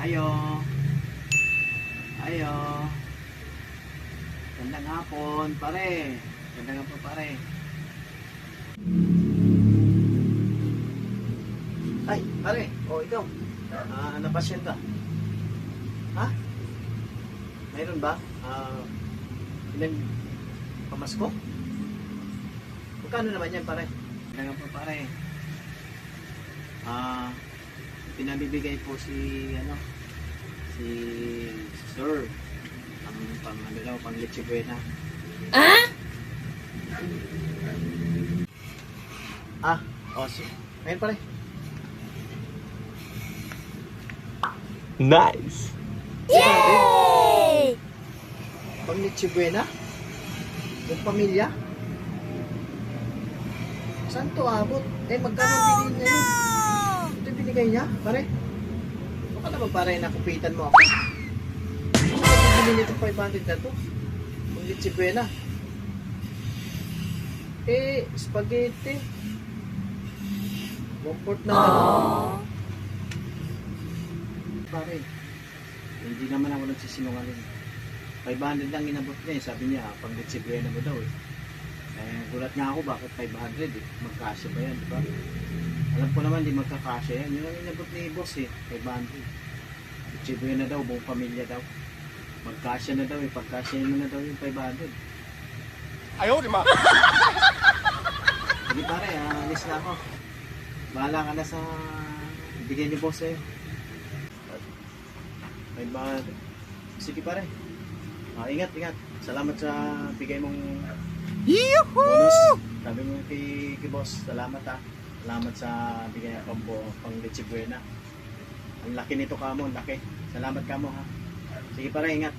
Ayo. Ayo. Gandang hapon, pare. Gandang hapon, pare. Ay, pare. O, ikaw. Napasyon ka? Ha? Mayroon ba? Ilang pamasko? Magkano naman yan, pare? Gandang hapon, pare. Pinabibigay po si Sir pang Leche Buena. Ayun pare. Nice. Yay! Pang Leche Buena? Yung pamilya? Saan to abot? Magkano bilhin niya yun? Ito binigay niya, pare? Baka naman pare, nakupitan mo ako. Bili nito 500 na to. Kung Leche Buena. Spaghetti. 1/4 na lang. Pare, hindi naman ako nagsisinungaling. 500 lang inabot niya eh. Sabi niya, pang Leche Buena mo daw eh. Gulat nga ako, bakit 500 eh? Magkasya ba yan, di ba? Alam ko naman, di magkakasya yan. Yun ang inabot ni boss eh, 500. Leche Buena daw, buong pamilya daw. Magkasya na daw eh, pagkasya mo na daw yung 500. Ayaw, di ma. Sige pare, alis na ako. Bahala ka na sa bigay ni boss eh. 500. Sige pare. Ingat. Salamat sa bigay mong bonus. Sabi mo kay boss, salamat ha. Salamat sa bigay ng pang Leche Buena. Ang laki nito kamo, ang laki. Salamat kamo ha. Sige pare, ingat.